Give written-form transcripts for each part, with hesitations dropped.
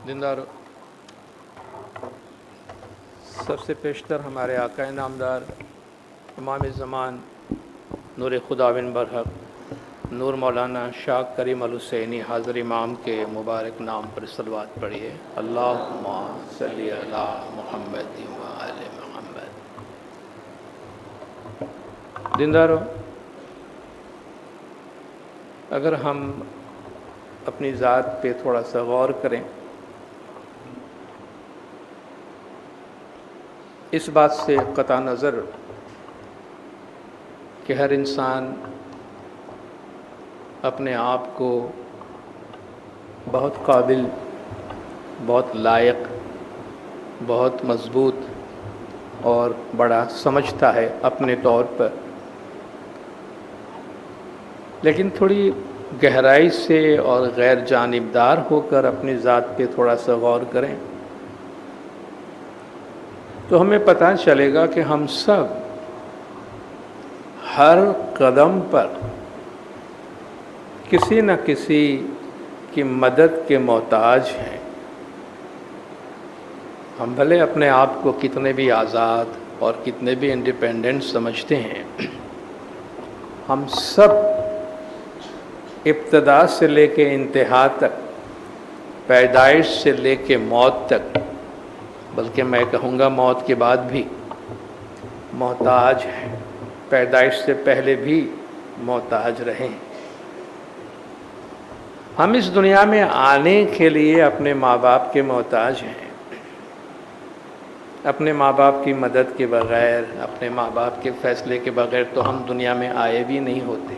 زندہ سب سے پیشتر ہمارے آقا نامدار امام زمان نور خدا بن برحق نور مولانا شاہ کریم الحسینی حاضر امام کے مبارک نام پر صلوات پڑھیے۔ اللہم صلی علی محمد و آل محمد۔ زندہ رہو۔ اگر ہم اپنی ذات پہ تھوڑا سا غور کریں، اس بات سے قطع نظر کہ ہر انسان اپنے آپ کو بہت قابل، بہت لائق، بہت مضبوط اور بڑا سمجھتا ہے اپنے طور پر، لیکن تھوڑی گہرائی سے اور غیر جانبدار ہو کر اپنی ذات پہ تھوڑا سا غور کریں تو ہمیں پتہ چلے گا کہ ہم سب ہر قدم پر کسی نہ کسی کی مدد کے محتاج ہیں۔ ہم بھلے اپنے آپ کو کتنے بھی آزاد اور کتنے بھی انڈیپینڈنٹ سمجھتے ہیں، ہم سب ابتدا سے لے کے انتہا تک، پیدائش سے لے کے موت تک، بلکہ میں کہوں گا موت کے بعد بھی محتاج ہیں، پیدائش سے پہلے بھی محتاج رہے۔ ہم اس دنیا میں آنے کے لیے اپنے ماں باپ کے محتاج ہیں۔ اپنے ماں باپ کی مدد کے بغیر، اپنے ماں باپ کے فیصلے کے بغیر تو ہم دنیا میں آئے بھی نہیں ہوتے۔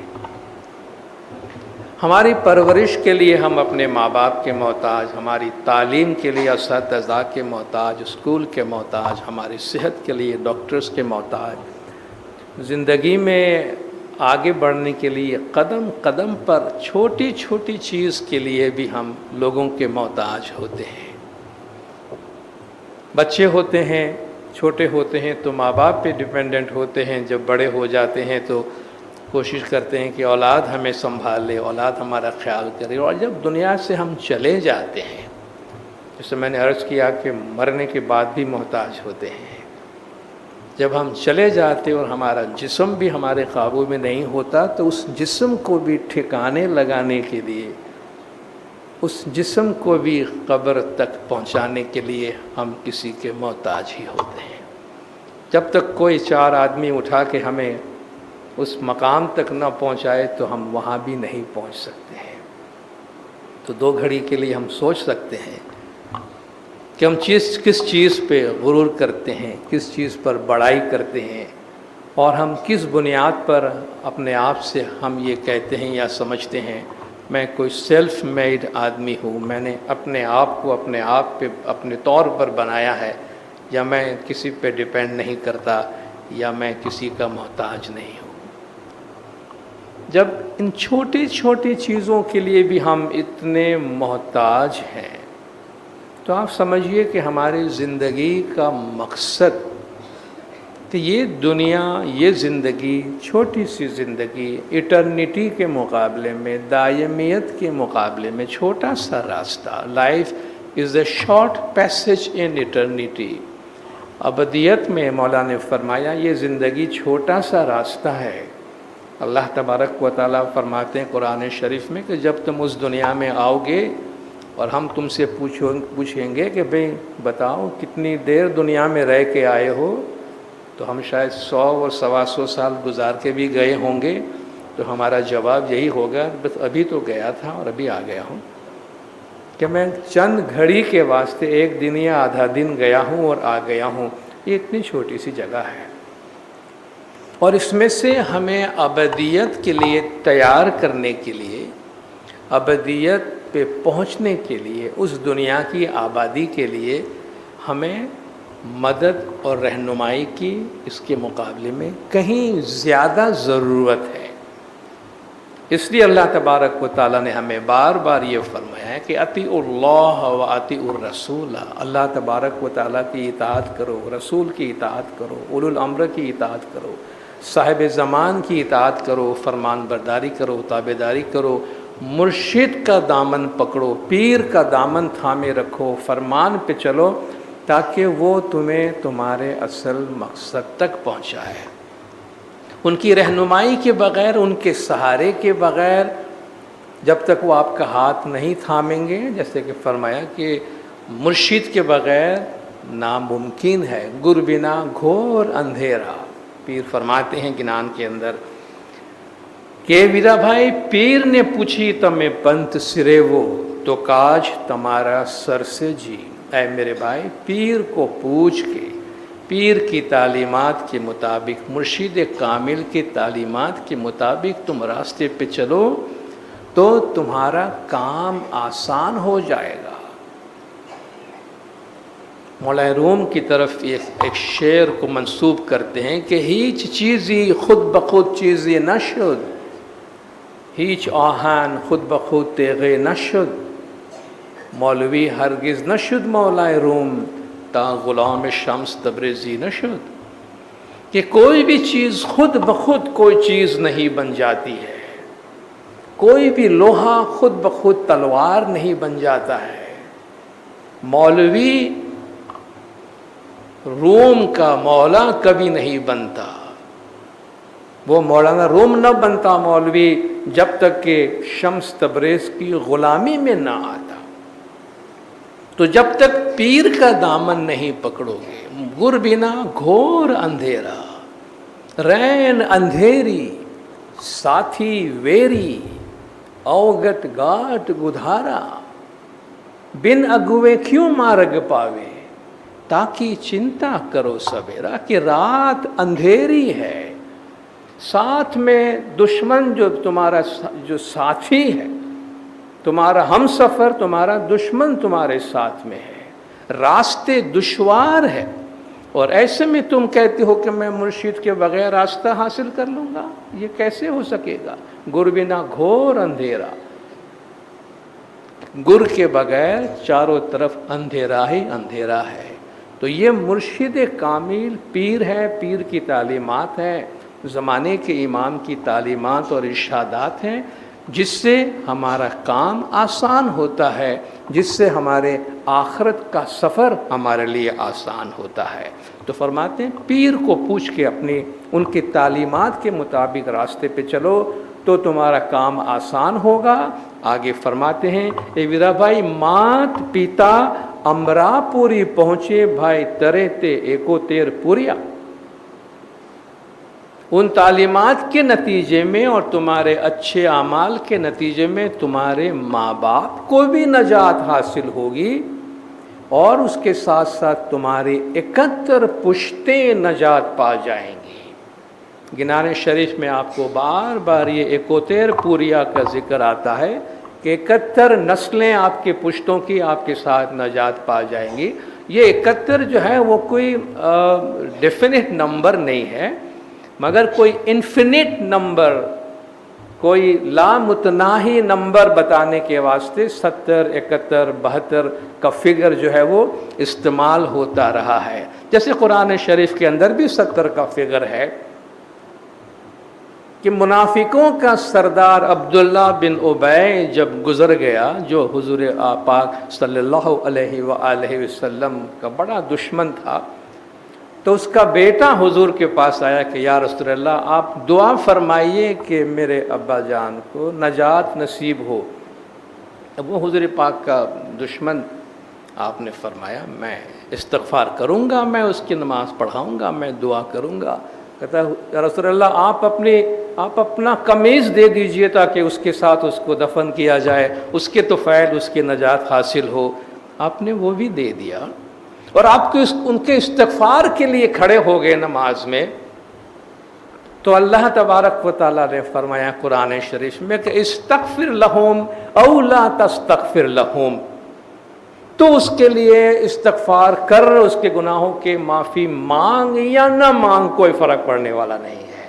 ہماری پرورش کے لیے ہم اپنے ماں باپ کے محتاج، ہماری تعلیم کے لیے اساتذہ کے محتاج، اسکول کے محتاج، ہماری صحت کے لیے ڈاکٹرز کے محتاج، زندگی میں آگے بڑھنے کے لیے قدم قدم پر چھوٹی چھوٹی چیز کے لیے بھی ہم لوگوں کے محتاج ہوتے ہیں۔ بچے ہوتے ہیں، چھوٹے ہوتے ہیں تو ماں باپ پہ ڈیپینڈنٹ ہوتے ہیں، جب بڑے ہو جاتے ہیں تو کوشش کرتے ہیں کہ اولاد ہمیں سنبھالے، اولاد ہمارا خیال کرے، اور جب دنیا سے ہم چلے جاتے ہیں، جیسے میں نے عرض کیا کہ مرنے کے بعد بھی محتاج ہوتے ہیں۔ جب ہم چلے جاتے اور ہمارا جسم بھی ہمارے قابو میں نہیں ہوتا تو اس جسم کو بھی ٹھکانے لگانے کے لیے، اس جسم کو بھی قبر تک پہنچانے کے لیے ہم کسی کے محتاج ہی ہوتے ہیں۔ جب تک کوئی چار آدمی اٹھا کے ہمیں اس مقام تک نہ پہنچائے تو ہم وہاں بھی نہیں پہنچ سکتے ہیں۔ تو دو گھڑی کے لیے ہم سوچ سکتے ہیں کہ ہم کس چیز پہ غرور کرتے ہیں، کس چیز پر بڑائی کرتے ہیں، اور ہم کس بنیاد پر اپنے آپ سے ہم یہ کہتے ہیں یا سمجھتے ہیں میں کوئی سیلف میڈ آدمی ہوں، میں نے اپنے آپ کو اپنے آپ پہ اپنے طور پر بنایا ہے، یا میں کسی پہ ڈیپینڈ نہیں کرتا، یا میں کسی کا محتاج نہیں ہوں۔ جب ان چھوٹی چھوٹی چیزوں کے لیے بھی ہم اتنے محتاج ہیں تو آپ سمجھیے کہ ہماری زندگی کا مقصد، کہ یہ دنیا، یہ زندگی، چھوٹی سی زندگی ایٹرنیٹی کے مقابلے میں، دائمیت کے مقابلے میں چھوٹا سا راستہ۔ Life is a short passage in eternity. ابدیت میں مولا نے فرمایا یہ زندگی چھوٹا سا راستہ ہے۔ اللہ تبارک و تعالیٰ فرماتے ہیں قرآن شریف میں کہ جب تم اس دنیا میں آؤ گے اور ہم تم سے پوچھیں گے کہ بھئی بتاؤ کتنی دیر دنیا میں رہ کے آئے ہو، تو ہم شاید 100 اور 125 سال گزار کے بھی گئے ہوں گے، تو ہمارا جواب یہی ہوگا بس ابھی تو گیا تھا اور ابھی آ گیا ہوں، کہ میں چند گھڑی کے واسطے ایک دن یا آدھا دن گیا ہوں اور آ گیا ہوں۔ یہ اتنی چھوٹی سی جگہ ہے، اور اس میں سے ہمیں ابدیت کے لیے تیار کرنے کے لیے، ابدیت پہ پہنچنے کے لیے، اس دنیا کی آبادی کے لیے ہمیں مدد اور رہنمائی کی اس کے مقابلے میں کہیں زیادہ ضرورت ہے۔ اس لیے اللہ تبارک و تعالیٰ نے ہمیں بار بار یہ فرمایا ہے کہ اطیعوا اللہ و اطیعوا الرسول، اللہ تبارک و تعالیٰ کی اطاعت کرو، رسول کی اطاعت کرو، اولو الامر کی اطاعت کرو، صاحب زمان کی اطاعت کرو، فرمان برداری کرو، تابعداری کرو، مرشد کا دامن پکڑو، پیر کا دامن تھامے رکھو، فرمان پہ چلو تاکہ وہ تمہیں تمہارے اصل مقصد تک پہنچائے۔ ان کی رہنمائی کے بغیر، ان کے سہارے کے بغیر جب تک وہ آپ کا ہاتھ نہیں تھامیں گے، جیسے کہ فرمایا کہ مرشد کے بغیر ناممکن ہے، گر بنا گھور اندھیرا۔ پیر فرماتے ہیں گنان کے اندر کہ ویرا بھائی پیر نے پوچھی تمہیں پنت سرے وہ، تو کاج تمہارا سر سے جی۔ اے میرے بھائی، پیر کو پوچھ کے، پیر کی تعلیمات کے مطابق، مرشد کامل کی تعلیمات کے مطابق تم راستے پہ چلو تو تمہارا کام آسان ہو جائے گا۔ مولا روم کی طرف ایک شعر کو منسوب کرتے ہیں کہ ہیچ چیزی خود بخود چیزی نشد، هیچ آهن خود به خود تیغه نشد، مولوی هرگز نشد مولای روم تا غلام شمس تبریزی نشد، کہ کوئی بھی چیز خود بخود کوئی چیز نہیں بن جاتی ہے، کوئی بھی لوہا خود بخود تلوار نہیں بن جاتا ہے۔ مولوی روم کا مولا کبھی نہیں بنتا، وہ مولانا روم نہ بنتا مولوی جب تک کہ شمس تبریز کی غلامی میں نہ آتا۔ تو جب تک پیر کا دامن نہیں پکڑو گے، گر بنا گھور اندھیرا، رین اندھیری ساتھی ویری، اوگٹ گاٹ گدھارا، بن اگوے کیوں مارگ پاوے، تاکہ چنتا کرو سویرا، کہ رات اندھیری ہے، ساتھ میں دشمن جو تمہارا جو ساتھی ہے، تمہارا ہم سفر، تمہارا دشمن تمہارے ساتھ میں ہے، راستے دشوار ہے، اور ایسے میں تم کہتے ہو کہ میں مرشد کے بغیر راستہ حاصل کر لوں گا، یہ کیسے ہو سکے گا؟ گر بنا گھور اندھیرا، گر کے بغیر چاروں طرف اندھیرا ہی اندھیرا ہے۔ تو یہ مرشد کامل پیر ہے، پیر کی تعلیمات ہے، زمانے کے امام کی تعلیمات اور ارشادات ہیں، جس سے ہمارا کام آسان ہوتا ہے، جس سے ہمارے آخرت کا سفر ہمارے لیے آسان ہوتا ہے۔ تو فرماتے ہیں پیر کو پوچھ کے اپنی ان کی تعلیمات کے مطابق راستے پہ چلو تو تمہارا کام آسان ہوگا۔ آگے فرماتے ہیں اے ویرا بھائی، مات پیتا امرا پوری پہنچے بھائی ترے تے ایکو تیر پوریا، ان تعلیمات کے نتیجے میں اور تمہارے اچھے اعمال کے نتیجے میں تمہارے ماں باپ کو بھی نجات حاصل ہوگی، اور اس کے ساتھ ساتھ تمہاری 71 پشتیں نجات پا جائیں گی۔ گنان شریف میں آپ کو بار بار یہ ایکوتیر پوریا کا ذکر آتا ہے کہ 71 نسلیں آپ کے پشتوں کی آپ کے ساتھ نجات پا جائیں گی۔ یہ 71 جو ہے وہ کوئی ڈیفینٹ نمبر نہیں ہے، مگر کوئی انفینٹ نمبر، کوئی لامتناہی نمبر بتانے کے واسطے 70، 71، 72 کا فگر جو ہے وہ استعمال ہوتا رہا ہے۔ جیسے قرآن شریف کے اندر بھی 70 کا فگر ہے کہ منافقوں کا سردار عبداللہ بن ابی جب گزر گیا، جو حضور پاک صلی اللہ علیہ وآلہ وسلم کا بڑا دشمن تھا، تو اس کا بیٹا حضور کے پاس آیا کہ یا رسول اللہ آپ دعا فرمائیے کہ میرے ابا جان کو نجات نصیب ہو۔ اب وہ حضور پاک کا دشمن، آپ نے فرمایا میں استغفار کروں گا، میں اس کی نماز پڑھاؤں گا، میں دعا کروں گا۔ کہتا ہے یا رسول اللہ آپ اپنا قمیض دے دیجئے تاکہ اس کے ساتھ اس کو دفن کیا جائے، اس کے تو فیض، اس کی نجات حاصل ہو۔ آپ نے وہ بھی دے دیا، اور آپ کو ان کے استغفار کے لیے کھڑے ہو گئے نماز میں، تو اللہ تبارک و تعالیٰ نے فرمایا قرآن شریف میں کہ استغفر لہم او لا تستغفر لہم، تو اس کے لیے استغفار کر، اس کے گناہوں کے معافی مانگ یا نہ مانگ، کوئی فرق پڑنے والا نہیں ہے۔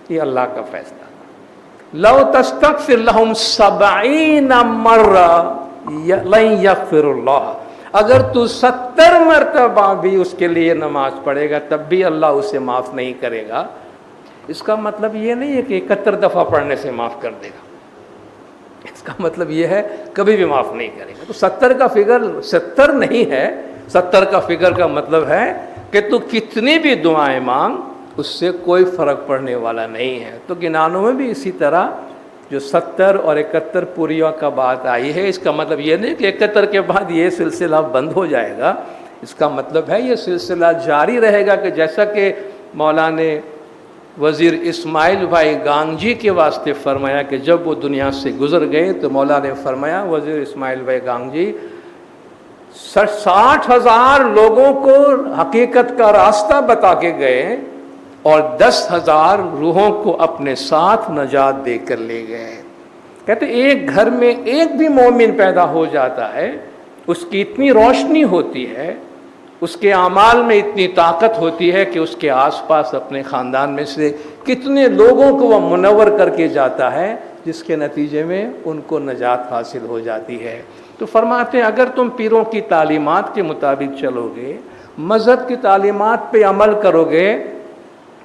یہ اللہ کا فیصلہ۔ لو تستغفر لہم 70 مرہ لن یغفر اللہ، اگر تو 70 مرتبہ بھی اس کے لیے نماز پڑھے گا تب بھی اللہ اسے معاف نہیں کرے گا۔ اس کا مطلب یہ نہیں ہے کہ 71 دفعہ پڑھنے سے معاف کر دے گا، کا مطلب یہ ہے کبھی بھی معاف نہیں کرے گا۔ تو 70 کا فگر 70 نہیں ہے، 70 کا فگر کا مطلب ہے کہ تو کتنی بھی دعائیں مانگ اس سے کوئی فرق پڑنے والا نہیں ہے۔ تو گنانوں میں بھی اسی طرح جو 70 اور 71 پوریوں کا بات آئی ہے، اس کا مطلب یہ نہیں کہ 71 کے بعد یہ سلسلہ بند ہو جائے گا، اس کا مطلب ہے یہ سلسلہ جاری رہے گا، کہ جیسا کہ مولانا وزیر اسماعیل بھائی گانگجی کے واسطے فرمایا کہ جب وہ دنیا سے گزر گئے تو مولانا نے فرمایا، وزیر اسماعیل بھائی گانگجی 60,000 لوگوں کو حقیقت کا راستہ بتا کے گئے اور 10,000 روحوں کو اپنے ساتھ نجات دے کر لے گئے۔ کہتے ایک گھر میں ایک بھی مومن پیدا ہو جاتا ہے، اس کی اتنی روشنی ہوتی ہے، اس کے اعمال میں اتنی طاقت ہوتی ہے کہ اس کے آس پاس اپنے خاندان میں سے کتنے لوگوں کو وہ منور کر کے جاتا ہے، جس کے نتیجے میں ان کو نجات حاصل ہو جاتی ہے۔ تو فرماتے ہیں اگر تم پیروں کی تعلیمات کے مطابق چلو گے، مذہب کی تعلیمات پہ عمل کرو گے،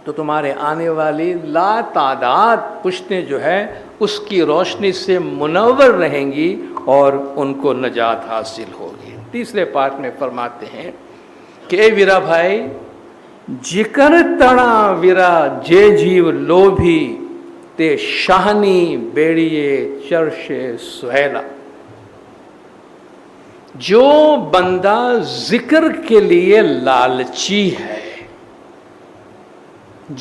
تو تمہارے آنے والی لا تعداد پشتیں جو ہے اس کی روشنی سے منور رہیں گی اور ان کو نجات حاصل ہوگی۔ تیسرے پارٹ میں فرماتے ہیں کہ اے ویرا بھائی، جکر تڑا ویرا جے جیو لوبھی تے شاہنی بیڑیے چرش سہیلا۔ جو بندہ ذکر کے لیے لالچی ہے،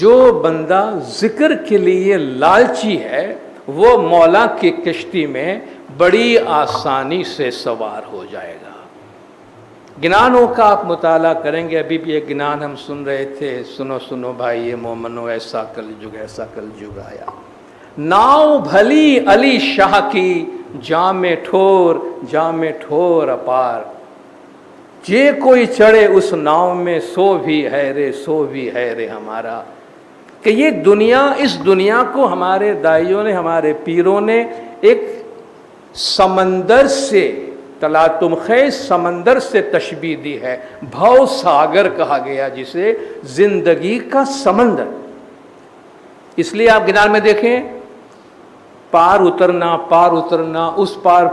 جو بندہ ذکر کے لیے لالچی ہے، وہ مولا کی کشتی میں بڑی آسانی سے سوار ہو جائے گا۔ گنانوں کا آپ مطالعہ کریں گے، ابھی بھی ایک گنان ہم سن رہے تھے، سنو سنو بھائی یہ مومنو ایسا کل جگ ایسا کل جگ آیا، ناؤ بھلی علی شاہ کی جام ٹھور اپار، جے کوئی چڑھے اس ناؤ میں سو بھی ہے رے ہمارا۔ کہ یہ دنیا، اس دنیا کو ہمارے دائیوں نے، ہمارے پیروں نے ایک سمندر سے، تلاطم خیز سمندر سے تشبیہ دی ہے، بھو ساگر کہا گیا جسے، زندگی کا سمندر۔ اس لیے آپ گنان میں دیکھیں، پار اترنا، اس پار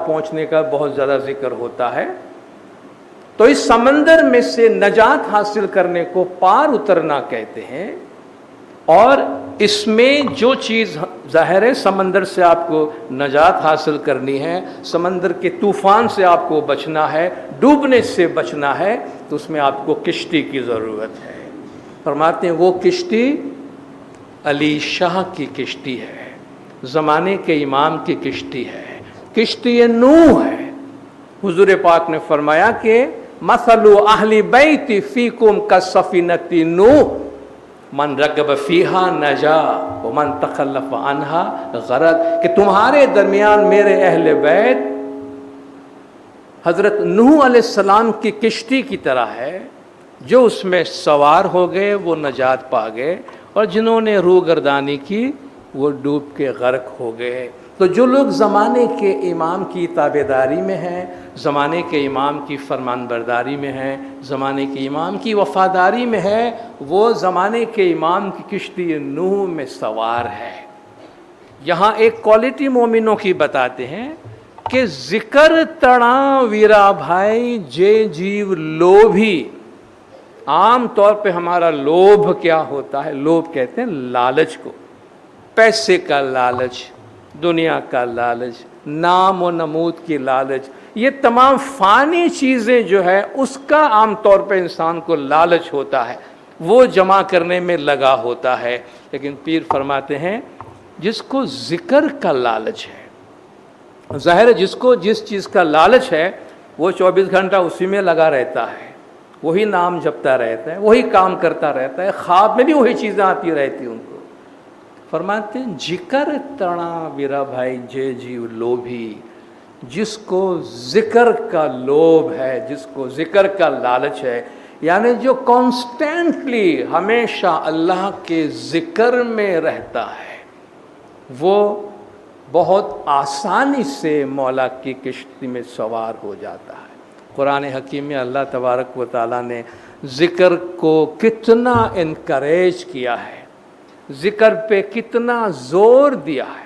پہنچنے کا بہت زیادہ ذکر ہوتا ہے۔ تو اس سمندر میں سے نجات حاصل کرنے کو پار اترنا کہتے ہیں، اور اس میں جو چیز ظاہر ہے سمندر سے آپ کو نجات حاصل کرنی ہے، سمندر کے طوفان سے آپ کو بچنا ہے، ڈوبنے سے بچنا ہے، تو اس میں آپ کو کشتی کی ضرورت ہے۔ فرماتے ہیں وہ کشتی علی شاہ کی کشتی ہے، زمانے کے امام کی کشتی ہے، کشتی نوح ہے۔ حضور پاک نے فرمایا کہ مثل اہل بیت فیکم کالسفینۃ نوح من رغب فیہا نجا ومن تخلف عنہا غرق، کہ تمہارے درمیان میرے اہل بیت حضرت نوح علیہ السلام کی کشتی کی طرح ہے، جو اس میں سوار ہو گئے وہ نجات پا گئے، اور جنہوں نے روح گردانی کی وہ ڈوب کے غرق ہو گئے۔ تو جو لوگ زمانے کے امام کی تابعداری میں ہیں، زمانے کے امام کی فرمان برداری میں ہیں، زمانے کے امام کی وفاداری میں ہے، وہ زمانے کے امام کی کشتی نوح میں سوار ہے۔ یہاں ایک کوالٹی مومنوں کی بتاتے ہیں کہ ذکر تڑا ویرا بھائی جے جیو لوبھی۔ عام طور پہ ہمارا لوبھ کیا ہوتا ہے؟ لوبھ کہتے ہیں لالچ کو، پیسے کا لالچ، دنیا کا لالچ، نام و نمود کی لالچ، یہ تمام فانی چیزیں جو ہے اس کا عام طور پہ انسان کو لالچ ہوتا ہے، وہ جمع کرنے میں لگا ہوتا ہے۔ لیکن پیر فرماتے ہیں جس کو ذکر کا لالچ ہے، ظاہر ہے جس کو جس چیز کا لالچ ہے وہ 24 گھنٹہ اسی میں لگا رہتا ہے، وہی نام جپتا رہتا ہے، وہی کام کرتا رہتا ہے، خواب میں بھی وہی چیزیں آتی رہتی ان کو۔ فرماتے ہیں جکر تڑا ویرا بھائی جے جیو لوبھی، جس کو ذکر کا لوبھ ہے، جس کو ذکر کا لالچ ہے، یعنی جو کانسٹینٹلی ہمیشہ اللہ کے ذکر میں رہتا ہے، وہ بہت آسانی سے مولا کی کشتی میں سوار ہو جاتا ہے۔ قرآن حکیم میں اللہ تبارک و تعالیٰ نے ذکر کو کتنا انکریج کیا ہے، ذکر پہ کتنا زور دیا ہے۔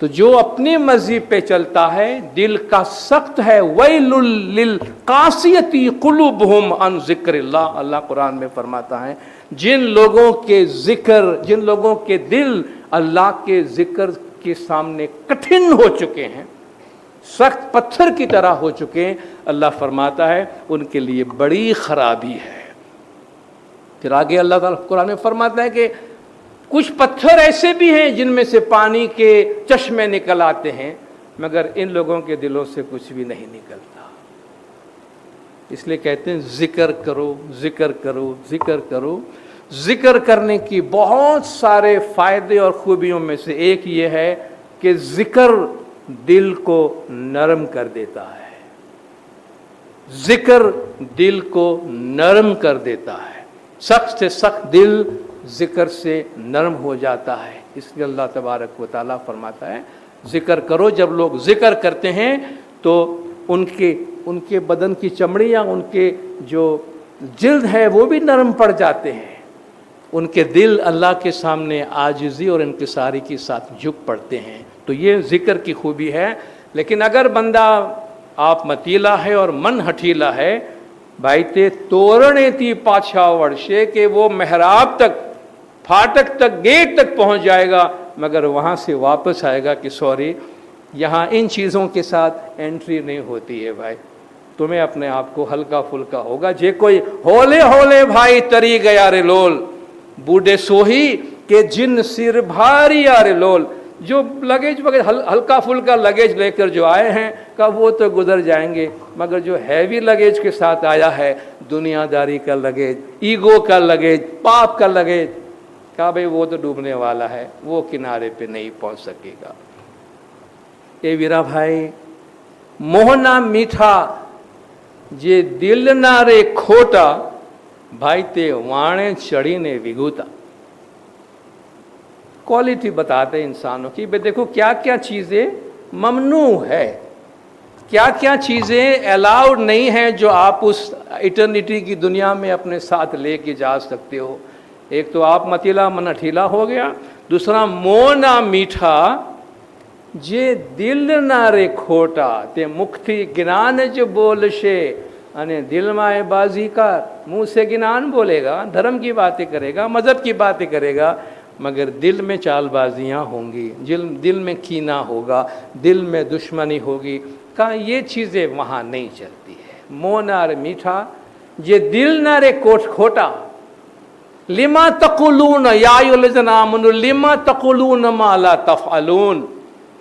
تو جو اپنی مرضی پہ چلتا ہے دل کا سخت ہے. ویل للقاسیۃ قلوبہم عن ذکر اللہ. اللہ قرآن میں فرماتا ہے جن لوگوں کے دل اللہ کے ذکر کے سامنے کٹھن ہو چکے ہیں، سخت پتھر کی طرح ہو چکے ہیں، اللہ فرماتا ہے ان کے لیے بڑی خرابی ہے. پھر آگے اللہ تعالیٰ قرآن میں فرماتا ہے کہ کچھ پتھر ایسے بھی ہیں جن میں سے پانی کے چشمے نکل آتے ہیں، مگر ان لوگوں کے دلوں سے کچھ بھی نہیں نکلتا. اس لیے کہتے ہیں ذکر کرو، ذکر کرو، ذکر کرو. ذکر کرنے کی بہت سارے فائدے اور خوبیوں میں سے ایک یہ ہے کہ ذکر دل کو نرم کر دیتا ہے. ذکر دل کو نرم کر دیتا ہے. سخت سے سخت دل ذکر سے نرم ہو جاتا ہے. اس لیے اللہ تبارک و تعالیٰ فرماتا ہے ذکر کرو. جب لوگ ذکر کرتے ہیں تو ان کے بدن کی چمڑی یا ان کے جو جلد ہے وہ بھی نرم پڑ جاتے ہیں. ان کے دل اللہ کے سامنے عاجزی اور انکساری کے ساتھ جھک پڑتے ہیں. تو یہ ذکر کی خوبی ہے. لیکن اگر بندہ آپ متیلا ہے اور من ہٹیلا ہے، بھائی تے توڑنے تی پاچھا ورشے کہ وہ محراب تک، پھاٹک تک، گیٹ تک پہنچ جائے گا، مگر وہاں سے واپس آئے گا کہ سوری یہاں ان چیزوں کے ساتھ انٹری نہیں ہوتی ہے. بھائی تمہیں اپنے آپ کو ہلکا پھلکا ہوگا. جے کوئی ہولے ہولے بھائی تری گیا رے لول بوڑھے سوہی کہ جن سر بھاری آرے لول. جو لگیج وغیرہ ہلکا پھلکا لگیج لے کر جو آئے ہیں کہ وہ تو گزر جائیں گے، مگر جو ہیوی لگیج کے ساتھ آیا ہے، دنیا داری کا لگیج، ایگو کا لگیج، پاپ کا لگیج، کہا بھئی وہ تو ڈوبنے والا ہے، وہ کنارے پہ نہیں پہنچ سکے گا. اے ویرا بھائی موہنا میٹھا جے دل نہ رے کھوٹا بھائی تے وانے چڑی نے وگوتا. کوالٹی بتاتے انسانوں کی. بے دیکھو کیا کیا چیزیں ممنوع ہے، کیا کیا چیزیں الاؤڈ نہیں ہیں جو آپ اس ایٹرنیٹی کی دنیا میں اپنے ساتھ لے کے جا سکتے ہو. ایک تو آپ متیلا من اٹھیلا ہو گیا، دوسرا منہ نہ میٹھا جے دل نہ رے کھوٹا تے مکھی گنان جو بولشے. یعنی دل میں بازی کا منہ سے گنان بولے گا، دھرم کی باتیں کرے گا، مذہب کی باتیں کرے گا، مگر دل میں چال بازیاں ہوں گی، دل میں کینہ ہوگا، دل میں دشمنی ہوگی. کہا یہ چیزیں وہاں نہیں چلتی ہے. منہ نہ رے میٹھا یہ دل نہ رے کھوٹا. لما تقولون یا ایھا الذین آمنوا لما تقولون ما لا تفعلون.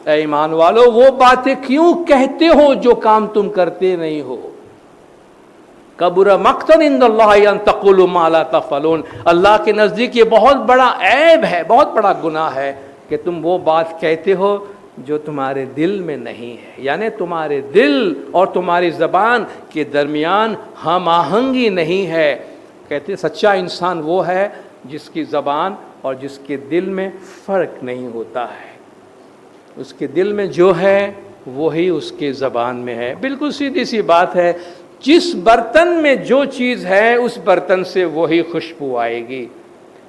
اے ایمان والو وہ باتیں کیوں کہتے ہو جو کام تم کرتے نہیں ہو. کبر مقتا عند اللہ ان تقولوا ما لا تفعلون. اللہ کے نزدیک یہ بہت بڑا عیب ہے، بہت بڑا گناہ ہے کہ تم وہ بات کہتے ہو جو تمہارے دل میں نہیں ہے. یعنی تمہارے دل اور تمہاری زبان کے درمیان ہم آہنگی نہیں ہے. کہتے سچا انسان وہ ہے جس کی زبان اور جس کے دل میں فرق نہیں ہوتا ہے. اس کے دل میں جو ہے وہی اس کے زبان میں ہے. بالکل سیدھی سی بات ہے. جس برتن میں جو چیز ہے اس برتن سے وہی خوشبو آئے گی.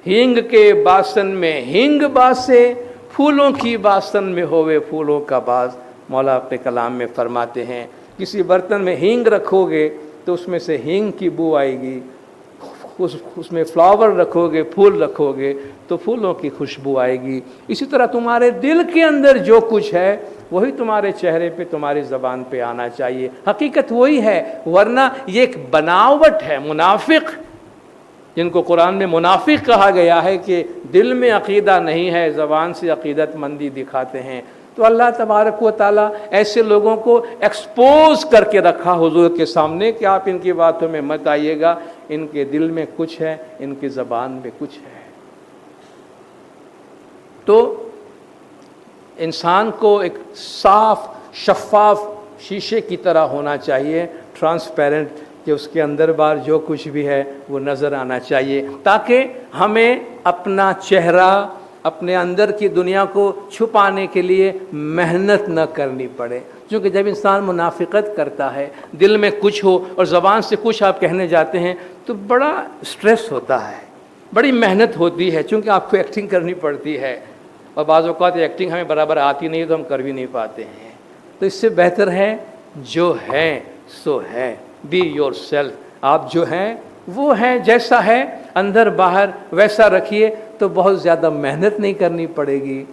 ہینگ کے باسن میں ہینگ باسے، پھولوں کی باسن میں ہوئے پھولوں کا باز. مولا اپنے کلام میں فرماتے ہیں کسی برتن میں ہینگ رکھو گے تو اس میں سے ہینگ کی بو آئے گی، اس میں فلاور رکھو گے، پھول رکھو گے تو پھولوں کی خوشبو آئے گی. اسی طرح تمہارے دل کے اندر جو کچھ ہے وہی تمہارے چہرے پہ، تمہاری زبان پہ آنا چاہیے. حقیقت وہی ہے، ورنہ یہ ایک بناوٹ ہے. منافق جن کو قرآن میں منافق کہا گیا ہے کہ دل میں عقیدہ نہیں ہے، زبان سے عقیدت مندی دکھاتے ہیں. تو اللہ تبارک و تعالیٰ ایسے لوگوں کو ایکسپوز کر کے رکھا حضور کے سامنے کہ آپ ان کی باتوں میں مت آئیے گا. ان کے دل میں کچھ ہے، ان کی زبان میں کچھ ہے. تو انسان کو ایک صاف شفاف شیشے کی طرح ہونا چاہیے، ٹرانسپیرنٹ، کہ اس کے اندر بار جو کچھ بھی ہے وہ نظر آنا چاہیے، تاکہ ہمیں اپنا چہرہ، اپنے اندر کی دنیا کو چھپانے کے لیے محنت نہ کرنی پڑے. کیونکہ جب انسان منافقت کرتا ہے، دل میں کچھ ہو اور زبان سے کچھ آپ کہنے جاتے ہیں تو بڑا سٹریس ہوتا ہے، بڑی محنت ہوتی ہے، چونکہ آپ کو ایکٹنگ کرنی پڑتی ہے. اور بعض اوقات ایکٹنگ ہمیں برابر آتی نہیں تو ہم کر بھی نہیں پاتے ہیں. تو اس سے بہتر ہے جو ہے سو ہے. Be yourself. آپ جو ہیں وہ ہیں، جیسا ہے اندر باہر ویسا رکھیے، تو بہت زیادہ محنت نہیں کرنی پڑے گی،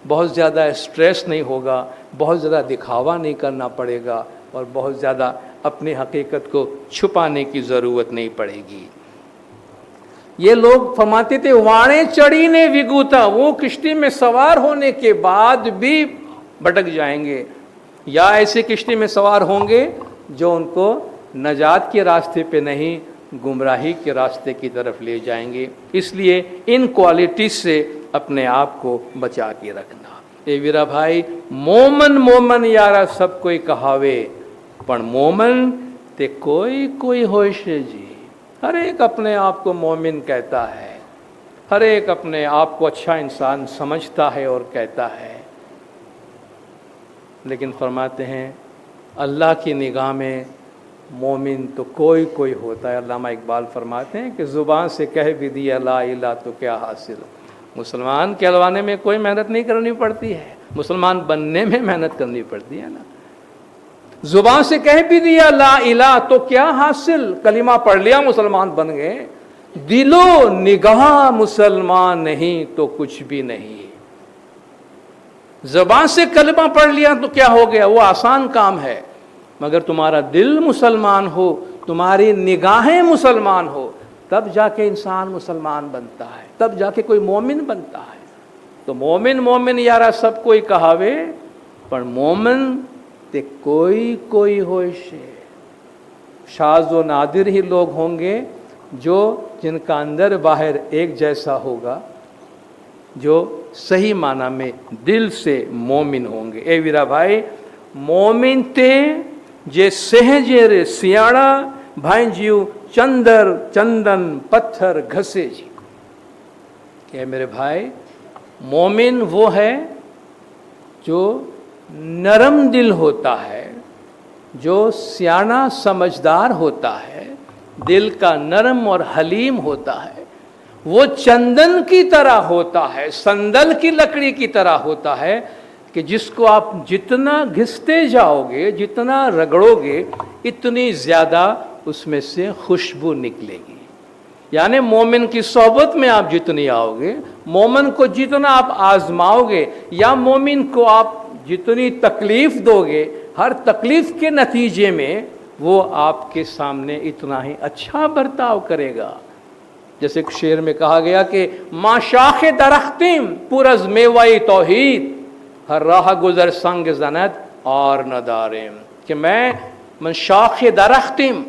بہت زیادہ اسٹریس نہیں ہوگا، بہت زیادہ دکھاوا نہیں کرنا پڑے گا، اور بہت زیادہ اپنی حقیقت کو چھپانے کی ضرورت نہیں پڑے گی. یہ لوگ فرماتے تھے واڑے چڑھی نے وگوتا، وہ کشتی میں سوار ہونے کے بعد بھی بھٹک جائیں گے، یا ایسے کشتی میں سوار ہوں گے جو ان کو نجات کے راستے پہ نہیں گمراہی کے راستے کی طرف لے جائیں گے. اس لیے ان کوالٹیز سے اپنے آپ کو بچا کے رکھنا. اے ویرا بھائی، مومن مومن یارا سب کوئی کہاوے، پر مومن تے کوئی کوئی ہوش جی. ہر ایک اپنے آپ کو مومن کہتا ہے، ہر ایک اپنے آپ کو اچھا انسان سمجھتا ہے اور کہتا ہے، لیکن فرماتے ہیں اللہ کی نگاہ میں مومن تو کوئی کوئی ہوتا ہے. علامہ اقبال فرماتے ہیں کہ زبان سے کہہ بھی دیا لا الہ تو کیا حاصل. مسلمان کہلوانے میں کوئی محنت نہیں کرنی پڑتی ہے، مسلمان بننے میں محنت کرنی پڑتی ہے نا. زبان سے کہہ بھی دیا لا الہ تو کیا حاصل، کلمہ پڑھ لیا مسلمان بن گئے. دل و نگاہ مسلمان نہیں تو کچھ بھی نہیں. زبان سے کلمہ پڑھ لیا تو کیا ہو گیا، وہ آسان کام ہے، مگر تمہارا دل مسلمان ہو، تمہاری نگاہیں مسلمان ہو، تب جا کے انسان مسلمان بنتا ہے، تب جا کے کوئی مومن بنتا ہے. تو مومن مومن یارا سب کوئی کہاوے، پر مومن تے کوئی کوئی ہوش ہے. شاذ و نادر ہی لوگ ہوں گے جو جن کا اندر باہر ایک جیسا ہوگا، جو صحیح معنی میں دل سے مومن ہوں گے. اے ویرا بھائی، مومن تے جے سہجے رے سیاڑا بھائی جیو چندر چندن پتھر گھسے جی. کہ میرے بھائی، مومن وہ ہے جو نرم دل ہوتا ہے، جو سیانا سمجھدار ہوتا ہے، دل کا نرم اور حلیم ہوتا ہے. وہ چندن کی طرح ہوتا ہے، سندل کی لکڑی کی طرح ہوتا ہے، کہ جس کو آپ جتنا گھستے جاؤ گے، جتنا رگڑو گے، اتنی زیادہ اس میں سے خوشبو نکلے گی. یعنی مومن کی صحبت میں آپ جتنی آؤ گے، مومن کو جتنا آپ آزماؤ گے، یا مومن کو آپ جتنی تکلیف دو گے، ہر تکلیف کے نتیجے میں وہ آپ کے سامنے اتنا ہی اچھا برتاؤ کرے گا. جیسے ایک شعر میں کہا گیا کہ ماں شاخ درختیم پرز میوہ توحید، ہر راہ گزر سنگ زند اور ندارم. کہ میں شاخ درختیم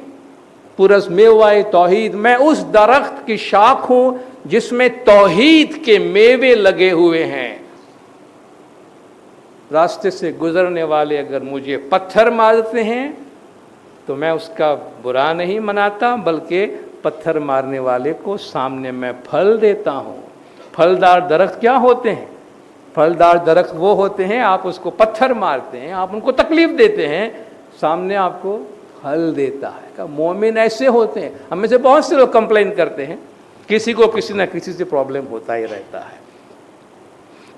پرز میوہ توحید، میں اس درخت کی شاخ ہوں جس میں توحید کے میوے لگے ہوئے ہیں. راستے سے گزرنے والے اگر مجھے پتھر مارتے ہیں تو میں اس کا برا نہیں مناتا، بلکہ پتھر مارنے والے کو سامنے میں پھل دیتا ہوں. پھلدار درخت کیا ہوتے ہیں؟ پھلدار درخت وہ ہوتے ہیں، آپ اس کو پتھر مارتے ہیں، آپ ان کو تکلیف دیتے ہیں، سامنے آپ کو پھل دیتا ہے. کہ مومن ایسے ہوتے ہیں. ہم میں سے بہت سے لوگ کمپلین کرتے ہیں، کسی کو کسی نہ کسی سے پرابلم ہوتا ہی رہتا ہے،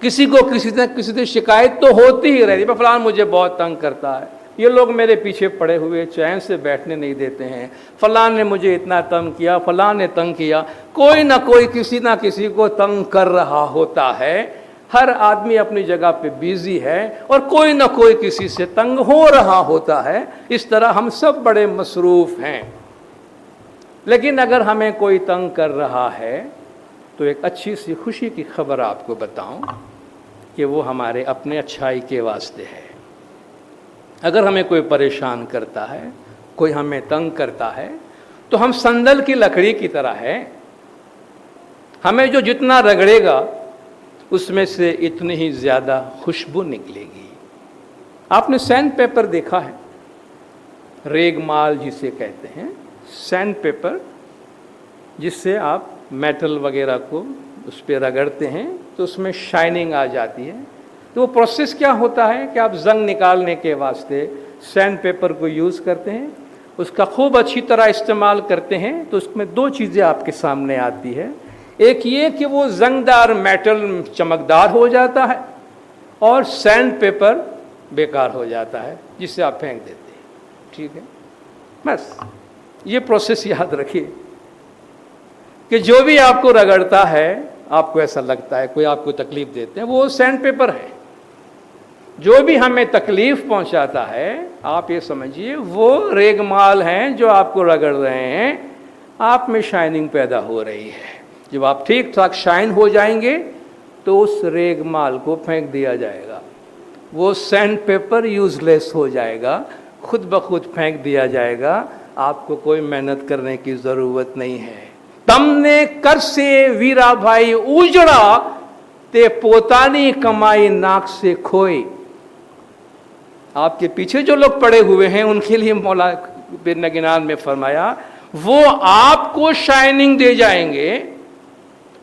کسی کو کسی نہ کسی سے شکایت تو ہوتی ہی رہتی ہے. فلاں مجھے بہت تنگ کرتا ہے، یہ لوگ میرے پیچھے پڑے ہوئے چین سے بیٹھنے نہیں دیتے ہیں، فلاں نے مجھے اتنا تنگ کیا، فلاں نے تنگ کیا. کوئی نہ کوئی کسی نہ کسی کو تنگ کر رہا ہوتا ہے. ہر آدمی اپنی جگہ پہ بیزی ہے، اور کوئی نہ کوئی کسی سے تنگ ہو رہا ہوتا ہے. اس طرح ہم سب بڑے مصروف ہیں. لیکن اگر ہمیں کوئی تنگ کر رہا ہے تو ایک اچھی سی خوشی کی خبر آپ کو بتاؤں کہ وہ ہمارے اپنے اچھائی کے واسطے ہے. اگر ہمیں کوئی پریشان کرتا ہے، کوئی ہمیں تنگ کرتا ہے، تو ہم سندل کی لکڑی کی طرح ہے. ہمیں جو جتنا رگڑے گا اس میں سے اتنی ہی زیادہ خوشبو نکلے گی. آپ نے سینڈ پیپر دیکھا ہے، ریگ مال جسے کہتے ہیں، سینڈ پیپر، جس سے آپ میٹل وغیرہ کو اس پہ رگڑتے ہیں تو اس میں شائننگ آ جاتی ہے. تو وہ پروسیس کیا ہوتا ہے کہ آپ زنگ نکالنے کے واسطے سینڈ پیپر کو یوز کرتے ہیں، اس کا خوب اچھی طرح استعمال کرتے ہیں، تو اس میں دو چیزیں آپ کے سامنے آتی ہے. ایک یہ کہ وہ زنگدار میٹل چمکدار ہو جاتا ہے اور سینڈ پیپر بیکار ہو جاتا ہے جسے آپ پھینک دیتے ہیں. ٹھیک ہے, بس یہ پروسیس یاد رکھیے کہ جو بھی آپ کو رگڑتا ہے, آپ کو ایسا لگتا ہے کوئی آپ کو تکلیف دیتے ہیں, وہ سینڈ پیپر ہے. جو بھی ہمیں تکلیف پہنچاتا ہے آپ یہ سمجھیے وہ ریگ مال ہیں جو آپ کو رگڑ رہے ہیں. آپ میں شائننگ پیدا ہو رہی ہے. جب آپ ٹھیک ٹھاک شائن ہو جائیں گے تو اس ریگ مال کو پھینک دیا جائے گا. وہ سینڈ پیپر یوز لیس ہو جائے گا, خود بخود پھینک دیا جائے گا. آپ کو کوئی محنت کرنے کی ضرورت نہیں ہے. تم نے کر سے ویرا بھائی اجڑا تے پوتانی کمائی ناک سے کھوئی. آپ کے پیچھے جو لوگ پڑے ہوئے ہیں ان کے لیے مولا پیر نگینان میں فرمایا وہ آپ کو شائننگ دے جائیں گے,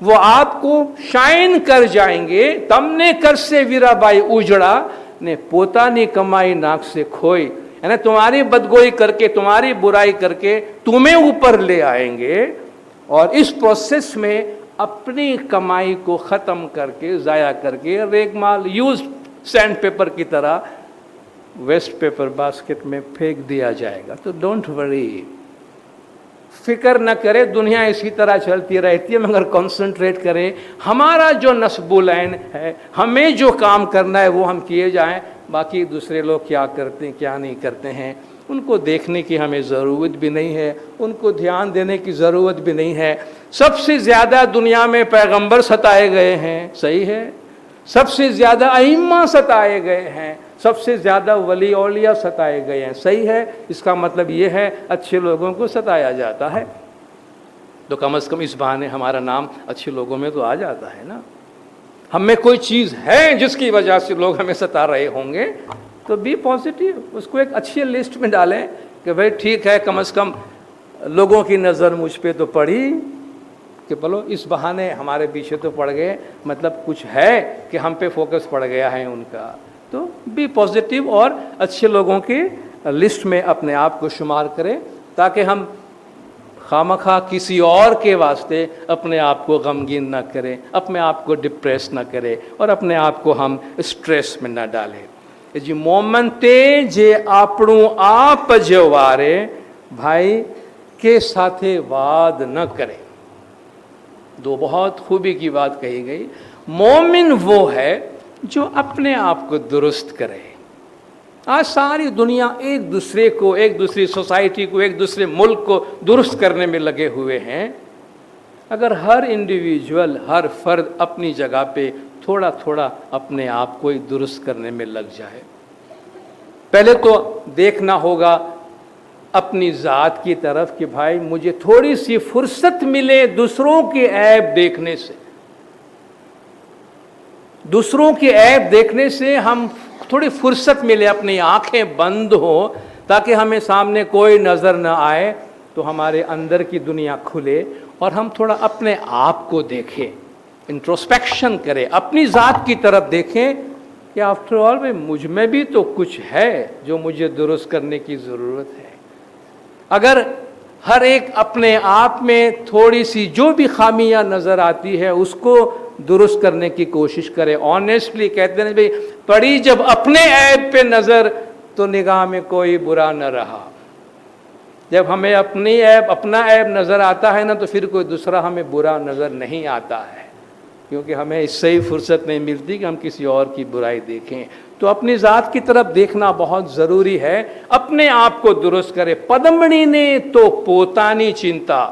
وہ آپ کو شائن کر جائیں گے. تم نے کر سے ویرا بائی اجڑا نے پوتانی کمائی ناک سے کھوئی, یعنی تمہاری بدگوئی کر کے تمہاری برائی کر کے تمہیں اوپر لے آئیں گے اور اس پروسیس میں اپنی کمائی کو ختم کر کے ضائع کر کے ریگ مال یوز سینڈ پیپر کی طرح ویسٹ پیپر باسکٹ میں پھینک دیا جائے گا. تو ڈونٹ وری, فکر نہ کرے, دنیا اسی طرح چلتی رہتی ہے مگر کنسنٹریٹ کریں. ہمارا جو نصب العین ہے, ہمیں جو کام کرنا ہے وہ ہم کیے جائیں. باقی دوسرے لوگ کیا کرتے ہیں کیا نہیں کرتے ہیں ان کو دیکھنے کی ہمیں ضرورت بھی نہیں ہے, ان کو دھیان دینے کی ضرورت بھی نہیں ہے. سب سے زیادہ دنیا میں پیغمبر ستائے گئے ہیں, صحیح ہے. سب سے زیادہ ائمہ ستائے گئے ہیں, سب سے زیادہ ولی اولیاء ستائے گئے ہیں, صحیح ہے. اس کا مطلب یہ ہے اچھے لوگوں کو ستایا جاتا ہے تو کم از کم اس بہانے ہمارا نام اچھے لوگوں میں تو آ جاتا ہے نا. ہم میں کوئی چیز ہے جس کی وجہ سے لوگ ہمیں ستا رہے ہوں گے تو بی پازیٹیو, اس کو ایک اچھی لسٹ میں ڈالیں کہ بھائی ٹھیک ہے کم از کم لوگوں کی نظر مجھ پہ تو پڑی کہ بولو اس بہانے ہمارے پیچھے تو پڑ گئے, مطلب کچھ ہے کہ ہم پہ فوکس پڑ گیا ہے ان کا. تو بی پازیٹیو اور اچھے لوگوں کی لسٹ میں اپنے آپ کو شمار کریں تاکہ ہم خامخواہ کسی اور کے واسطے اپنے آپ کو غمگین نہ کریں, اپنے آپ کو ڈپریس نہ کریں اور اپنے آپ کو ہم اسٹریس میں نہ ڈالیں. جی مومنتے جے آپڑوں آپ جوارے بھائی کے ساتھے واد نہ کرے. دو بہت خوبی کی بات کہی گئی. مومن وہ ہے جو اپنے آپ کو درست کرے. آج ساری دنیا ایک دوسرے کو, ایک دوسری سوسائٹی کو, ایک دوسرے ملک کو درست کرنے میں لگے ہوئے ہیں. اگر ہر انڈیویجول, ہر فرد اپنی جگہ پہ تھوڑا تھوڑا اپنے آپ کو درست کرنے میں لگ جائے. پہلے تو دیکھنا ہوگا اپنی ذات کی طرف کہ بھائی مجھے تھوڑی سی فرصت ملے دوسروں کے عیب دیکھنے سے. دوسروں کے عیب دیکھنے سے ہم تھوڑی فرصت ملے, اپنی آنکھیں بند ہو تاکہ ہمیں سامنے کوئی نظر نہ آئے تو ہمارے اندر کی دنیا کھلے اور ہم تھوڑا اپنے آپ کو دیکھیں, انٹروسپیکشن کریں, اپنی ذات کی طرف دیکھیں کہ آفٹر آل میں مجھ میں بھی تو کچھ ہے جو مجھے درست کرنے کی ضرورت ہے. اگر ہر ایک اپنے آپ میں تھوڑی سی جو بھی خامیاں نظر آتی ہے اس کو درست کرنے کی کوشش کرے. آنیسٹلی کہتے ہیں بھائی پڑی جب اپنے عیب پہ نظر تو نگاہ میں کوئی برا نہ رہا. جب ہمیں اپنا عیب نظر آتا ہے نا تو پھر کوئی دوسرا ہمیں برا نظر نہیں آتا ہے, کیونکہ ہمیں اس سے ہی فرصت نہیں ملتی کہ ہم کسی اور کی برائی دیکھیں. تو اپنی ذات کی طرف دیکھنا بہت ضروری ہے, اپنے آپ کو درست کرے. پدمڑی نے تو پوتانی چنتا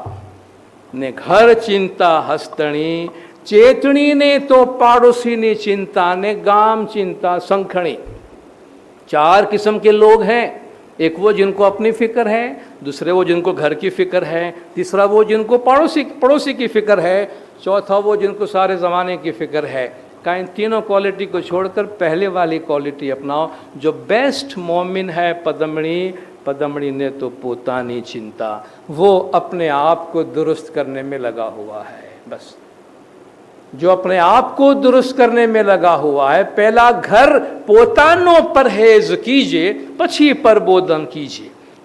نے گھر چنتا ہستڑی, چیتنی نے تو پاڑوسی نے چنتا نے گام چنتا سنکھڑی. چار قسم کے لوگ ہیں. ایک وہ جن کو اپنی فکر ہے, دوسرے وہ جن کو گھر کی فکر ہے, تیسرا وہ جن کو پڑوسی کی فکر ہے, چوتھا وہ جن کو سارے زمانے کی فکر ہے. کہ ان تینوں کوالٹی کو چھوڑ کر پہلے والی کوالٹی اپناؤ. جو بیسٹ مومن ہے پدمڑی نے تو پوتانی چنتا, وہ اپنے آپ کو درست کرنے میں لگا ہوا ہے. بس جو اپنے آپ کو درست کرنے میں لگا ہوا ہے, پہلا گھر پوتانو پرہیز کیجئے پچھی پربودن کیجئے.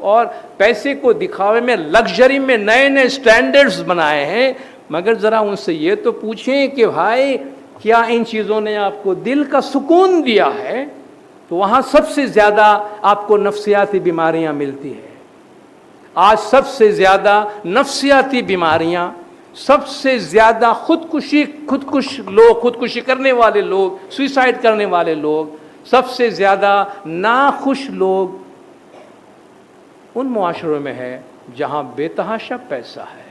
اور پیسے کو دکھاوے میں لگژری میں نئے نئے سٹینڈرڈز بنائے ہیں، مگر ذرا ان سے یہ تو پوچھیں کہ بھائی کیا ان چیزوں نے آپ کو دل کا سکون دیا ہے؟ تو وہاں سب سے زیادہ آپ کو نفسیاتی بیماریاں ملتی ہیں۔ آج سب سے زیادہ نفسیاتی بیماریاں، سب سے زیادہ خودکشی کرنے والے لوگ، سوئسائڈ کرنے والے لوگ، سب سے زیادہ ناخوش لوگ ان معاشروں میں ہے جہاں بے تحاشا پیسہ ہے،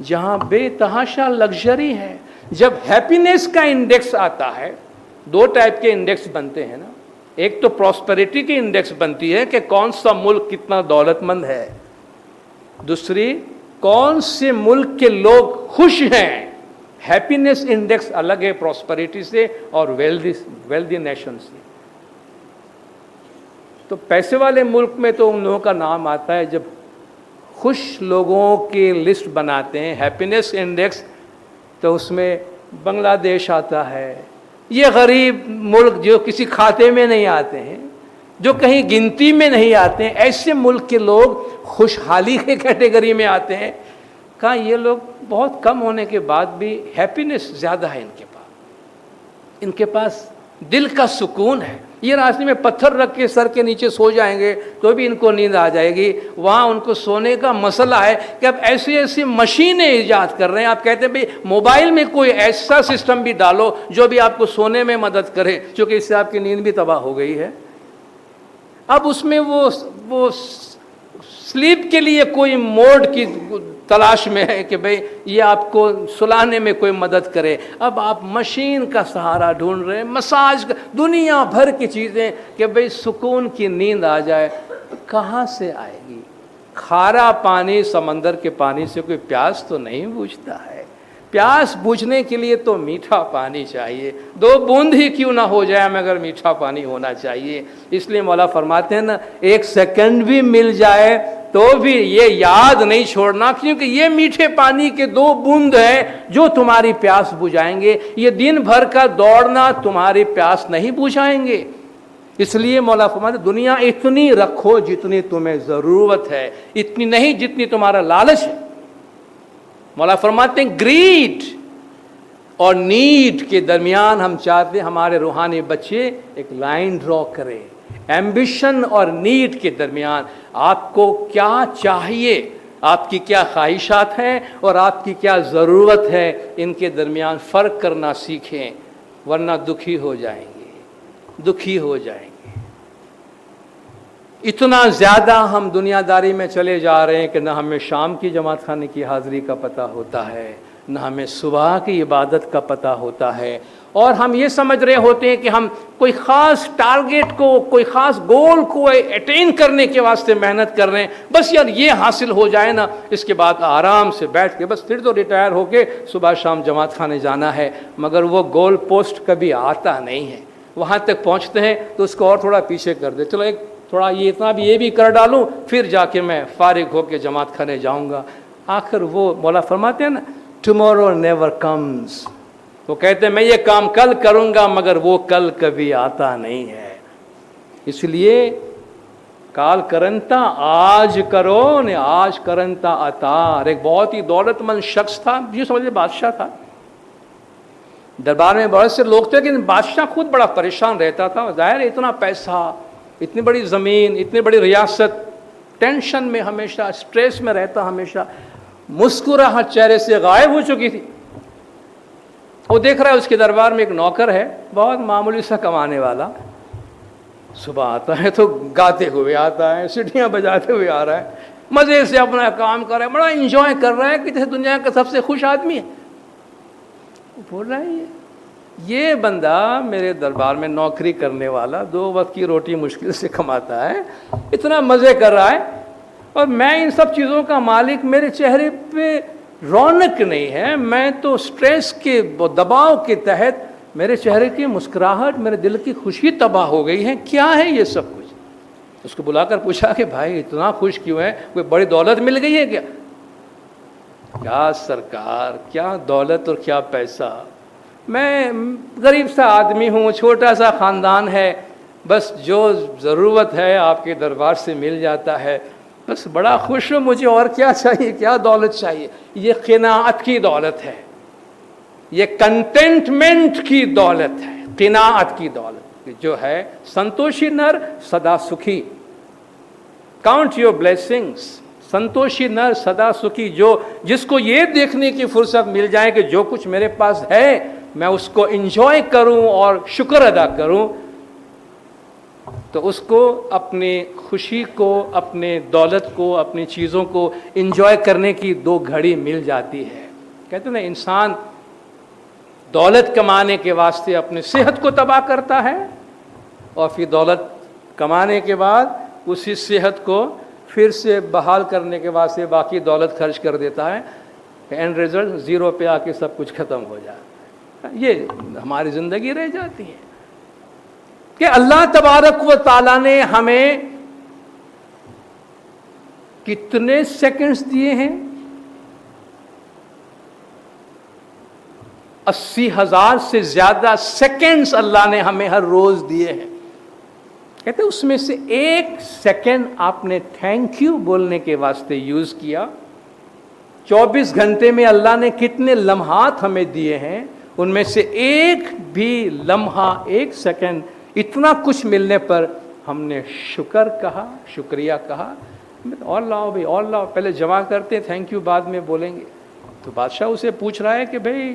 جہاں بے تحاشا لگژری ہے۔ جب ہیپینس کا انڈیکس آتا ہے، دو ٹائپ کے انڈیکس بنتے ہیں نا، ایک تو پراسپیرٹی کی انڈیکس بنتی ہے کہ کون سا ملک کتنا دولت مند ہے، دوسری کون سے ملک کے لوگ خوش ہیں۔ ہیپینس انڈیکس الگ ہے پراسپیرٹی سے اور ویلدی نیشن سے۔ تو پیسے والے ملک میں تو ان لوگوں کا نام آتا ہے، جب خوش لوگوں کی لسٹ بناتے ہیں ہیپینس انڈیکس، تو اس میں بنگلہ دیش آتا ہے۔ یہ غریب ملک جو کسی کھاتے میں نہیں آتے ہیں، جو کہیں گنتی میں نہیں آتے ہیں، ایسے ملک کے لوگ خوشحالی کے کیٹیگری میں آتے ہیں۔ کہا یہ لوگ بہت کم ہونے کے بعد بھی ہیپینس زیادہ ہے ان کے پاس دل کا سکون ہے۔ یہ راستے میں پتھر رکھ کے سر کے نیچے سو جائیں گے تو بھی ان کو نیند آ جائے گی۔ وہاں ان کو سونے کا مسئلہ ہے کہ اب ایسی مشینیں ایجاد کر رہے ہیں، آپ کہتے ہیں بھئی موبائل میں کوئی ایسا سسٹم بھی ڈالو جو بھی آپ کو سونے میں مدد کرے، چونکہ اس سے آپ کی نیند بھی تباہ ہو گئی ہے۔ اب اس میں وہ سلیپ کے لیے کوئی موڈ کی تلاش میں ہے کہ بھئی یہ آپ کو سلانے میں کوئی مدد کرے۔ اب آپ مشین کا سہارا ڈھونڈ رہے ہیں، مساج کا، دنیا بھر کی چیزیں کہ بھئی سکون کی نیند آ جائے۔ کہاں سے آئے گی؟ کھارا پانی سمندر کے پانی سے کوئی پیاس تو نہیں بوجھتا ہے۔ پیاس بوجھنے کے لیے تو میٹھا پانی چاہیے، 2 بوند ہی کیوں نہ ہو جائے مگر میٹھا پانی ہونا چاہیے۔ اس لیے مولا فرماتے ہیں نا، 1 سیکنڈ بھی مل جائے تو بھی یہ یاد نہیں چھوڑنا، کیونکہ یہ میٹھے پانی کے 2 بوند ہیں جو تمہاری پیاس بجھائیں گے۔ یہ دن بھر کا دوڑنا تمہاری پیاس نہیں بجھائیں گے۔ اس لیے مولا فرماتے ہیں دنیا اتنی رکھو جتنی تمہیں ضرورت ہے، اتنی نہیں جتنی تمہارا لالچ ہے۔ مولا فرماتے ہیں گریڈ اور نیڈ کے درمیان ہم چاہتے ہیں ہمارے روحانی بچے ایک لائن ڈرا کریں۔ ایمبیشن اور نیڈ کے درمیان آپ کو کیا چاہیے، آپ کی کیا خواہشات ہیں اور آپ کی کیا ضرورت ہے، ان کے درمیان فرق کرنا سیکھیں، ورنہ دکھی ہو جائیں گے۔ اتنا زیادہ ہم دنیا داری میں چلے جا رہے ہیں کہ نہ ہمیں شام کی جماعت خانے کی حاضری کا پتہ ہوتا ہے، نہ ہمیں صبح کی عبادت کا پتہ ہوتا ہے، اور ہم یہ سمجھ رہے ہوتے ہیں کہ ہم کوئی خاص ٹارگیٹ کو، کوئی خاص گول کو اٹین کرنے کے واسطے محنت کر رہے ہیں۔ بس یار یہ حاصل ہو جائے نا، اس کے بعد آرام سے بیٹھ کے بس پھر تو ریٹائر ہو کے صبح شام جماعت خانے جانا ہے۔ مگر وہ گول پوسٹ کبھی آتا نہیں ہے۔ وہاں تک پہنچتے ہیں تو اس کو اور تھوڑا پیچھے کر دے، چلو ایک تھوڑا یہ بھی کر ڈالوں، پھر جا کے میں فارغ ہو کے جماعت خانے جاؤں گا۔ آخر وہ مولا فرماتے ہیں نا ٹمورو نیور کمز، وہ کہتے ہیں میں یہ کام کل کروں گا مگر وہ کل کبھی آتا نہیں ہے۔ اس لیے کال کرنتا آج کرو نے آج کرنتا اتار۔ ایک بہت ہی دولت مند شخص تھا، یہ سمجھے بادشاہ تھا، دربار میں بہت سے لوگ تھے، لیکن بادشاہ خود بڑا پریشان رہتا تھا۔ ظاہر ہے اتنا پیسہ، اتنی بڑی زمین، اتنی بڑی ریاست، ٹینشن میں ہمیشہ، سٹریس میں رہتا ہمیشہ۔ مسکراہٹ چہرے سے غائب ہو چکی تھی۔ وہ دیکھ رہا ہے اس کے دربار میں ایک نوکر ہے، بہت معمولی سا کمانے والا، صبح آتا ہے تو گاتے ہوئے آتا ہے، سیٹیاں بجاتے ہوئے آ رہا ہے، مزے سے اپنا کام کر رہا ہے، بڑا انجوائے کر رہا ہے کہ جیسے دنیا کا سب سے خوش آدمی ہے۔ وہ بول رہا ہے یہ بندہ میرے دربار میں نوکری کرنے والا، 2 وقت کی روٹی مشکل سے کماتا ہے، اتنا مزے کر رہا ہے، اور میں ان سب چیزوں کا مالک، میرے چہرے پہ رونق نہیں ہے، میں تو سٹریس کے دباؤ کے تحت میرے چہرے کی مسکراہٹ، میرے دل کی خوشی تباہ ہو گئی ہے، کیا ہے یہ سب کچھ؟ اس کو بلا کر پوچھا کہ بھائی اتنا خوش کیوں ہے، کوئی بڑی دولت مل گئی ہے کیا؟ کیا سرکار، کیا دولت اور کیا پیسہ، میں غریب سا آدمی ہوں، چھوٹا سا خاندان ہے، بس جو ضرورت ہے آپ کے دربار سے مل جاتا ہے، بس بڑا خوش ہوں، مجھے اور کیا چاہیے، کیا دولت چاہیے؟ یہ قناعت کی دولت ہے، یہ کنٹینٹمنٹ کی دولت ہے، قناعت کی دولت جو ہے. سنتوشی نر سدا سکھی. Count your blessings. سنتوشی نر سدا سکھی، جس کو یہ دیکھنے کی فرصت مل جائے کہ جو کچھ میرے پاس ہے میں اس کو انجوائے کروں اور شکر ادا کروں، تو اس کو اپنی خوشی کو، اپنے دولت کو، اپنی چیزوں کو انجوائے کرنے کی 2 گھڑی مل جاتی ہے. کہتے ہیں نا، انسان دولت کمانے کے واسطے اپنی صحت کو تباہ کرتا ہے، اور پھر دولت کمانے کے بعد اسی صحت کو پھر سے بحال کرنے کے واسطے باقی دولت خرچ کر دیتا ہے. اینڈ ریزلٹ 0 پہ آ کے سب کچھ ختم ہو جاتا ہے. یہ ہماری زندگی رہ جاتی ہے کہ اللہ تبارک و تعالیٰ نے ہمیں کتنے سیکنڈز دیے ہیں؟ 80,000 سے زیادہ سیکنڈز اللہ نے ہمیں ہر روز دیے ہیں. کہتے اس میں سے 1 سیکنڈ آپ نے تھینک یو بولنے کے واسطے یوز کیا. 24 گھنٹے میں اللہ نے کتنے لمحات ہمیں دیے ہیں، ان میں سے ایک بھی لمحہ، 1 سیکنڈ، اتنا کچھ ملنے پر ہم نے شکر کہا، شکریہ کہا. اور لاؤ بھائی، اور لاؤ. پہلے جمع کرتے، تھینک یو بعد میں بولیں گے. تو بادشاہ اسے پوچھ رہا ہے کہ بھائی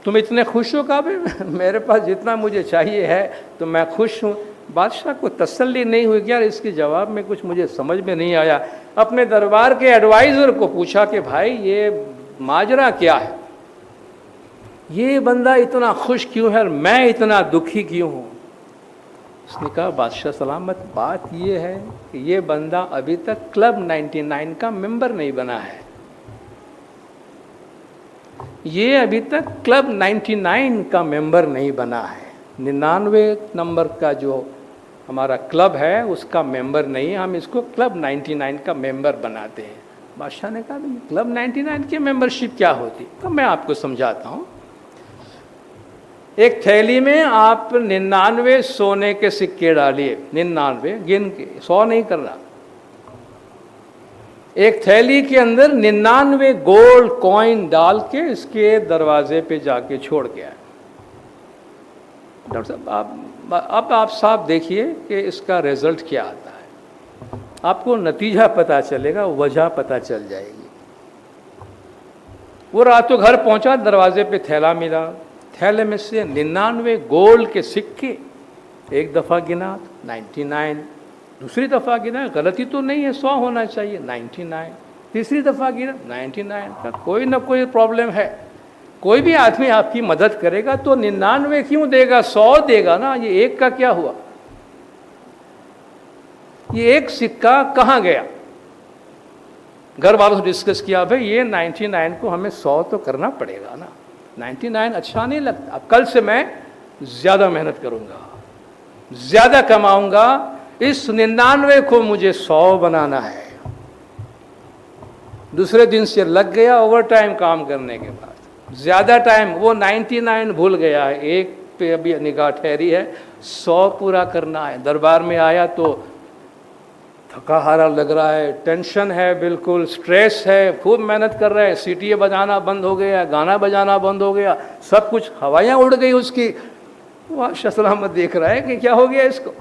تم اتنے خوش ہو؟ کہا بھائی میرے پاس جتنا مجھے چاہیے ہے تو میں خوش ہوں. بادشاہ کو تسلی نہیں ہوئی کہ یار اس کے جواب میں کچھ مجھے سمجھ میں نہیں آیا. اپنے دربار کے ایڈوائزر کو پوچھا کہ بھائی یہ ماجرا کیا ہے، یہ بندہ اتنا خوش کیوں ہے اور میں اتنا دکھی کیوں ہوں؟ اس نے کہا بادشاہ سلامت، بات یہ ہے کہ یہ بندہ ابھی تک کلب 99 کا ممبر نہیں بنا ہے. یہ ابھی تک کلب 99 کا ممبر نہیں بنا ہے. 99 نمبر کا جو ہمارا کلب ہے اس کا ممبر نہیں، ہم اس کو کلب 99 کا ممبر بناتے ہیں. بادشاہ نے کہا کلب 99 کی ممبرشپ کیا ہوتی؟ تو میں آپ کو سمجھاتا ہوں. ایک تھیلی میں آپ 99 سونے کے سکے ڈالیے، 99 گن کے، 100 نہیں کر رہا. ایک تھیلی کے اندر 99 گولڈ کوئن ڈال کے اس کے دروازے پہ جا کے چھوڑ کے آئے. ڈاکٹر صاحب اب آپ صاحب دیکھیے کہ اس کا رزلٹ کیا آتا ہے. آپ کو نتیجہ پتہ چلے گا، وجہ پتہ چل جائے گی. وہ راتوں گھر پہنچا، دروازے پہ تھیلا ملا، تھیلے میں سے 99 گولڈ کے سکے. ایک دفعہ گنا 99، دوسری دفعہ گنا غلطی تو نہیں ہے، 100 ہونا چاہیے، 99. تیسری دفعہ گنا 99. کا کوئی نہ کوئی پرابلم ہے. کوئی بھی آدمی آپ کی مدد کرے گا تو 99 کیوں دے گا، 100 دے گا نا. یہ ایک کا کیا ہوا؟ یہ ایک سکہ کہاں گیا؟ گھر والوں سے ڈسکس کیا، بھائی یہ 99 کو ہمیں 100 تو کرنا پڑے گا نا. 99 اچھا نہیں لگتا. اب کل سے میں زیادہ محنت کروں گا، زیادہ کماؤں گا. اس 99 کو مجھے 100 بنانا ہے. دوسرے دن سے لگ گیا اوور ٹائم کام کرنے کے بعد. زیادہ ٹائم، وہ 99 بھول گیا ہے، ایک پہ ابھی نگاہ ٹھہری ہے، 100 پورا کرنا ہے. دربار میں آیا تو تھکا ہارا لگ رہا ہے، ٹینشن ہے، بالکل سٹریس ہے، خوب محنت کر رہے ہیں. سیٹیاں بجانا بند ہو گیا، گانا بجانا بند ہو گیا، سب کچھ ہوائیاں اڑ گئی اس کی. بادشاہ سلامت دیکھ رہا ہے کہ کیا ہو گیا اس کو،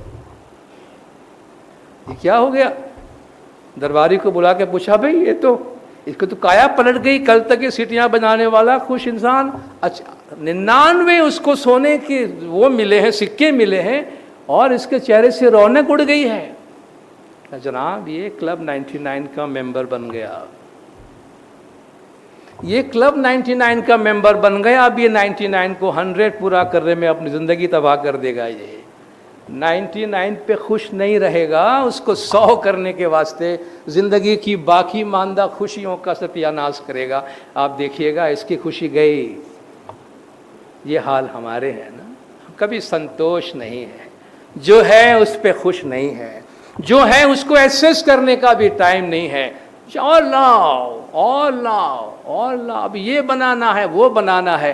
یہ کیا ہو گیا. درباری کو بلا کے پوچھا، بھائی یہ تو اس کو تو کایا پلٹ گئی، کل تک یہ سیٹیاں بجانے والا خوش انسان، اچھا 99 اس کو سونے کے وہ ملے ہیں، سکے ملے ہیں، اور اس کے چہرے سے رونق اڑ گئی ہے. جناب یہ کلب 99 کا ممبر بن گیا، یہ کلب 99 کا ممبر بن گیا. اب یہ 99 کو 100 پورا کرنے میں اپنی زندگی تباہ کر دے گا. یہ 99 پہ خوش نہیں رہے گا، اس کو 100 کرنے کے واسطے زندگی کی باقی ماندہ خوشیوں کا ستیہ ناش کرے گا. آپ دیکھیے گا اس کی خوشی گئی. یہ حال ہمارے ہیں نا، کبھی سنتوش نہیں ہے، جو ہے اس پہ خوش نہیں ہے، جو ہے اس کو ایکسس کرنے کا بھی ٹائم نہیں ہے. اور لاؤ اور لاؤ اور لاؤ، اب یہ بنانا ہے وہ بنانا ہے.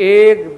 1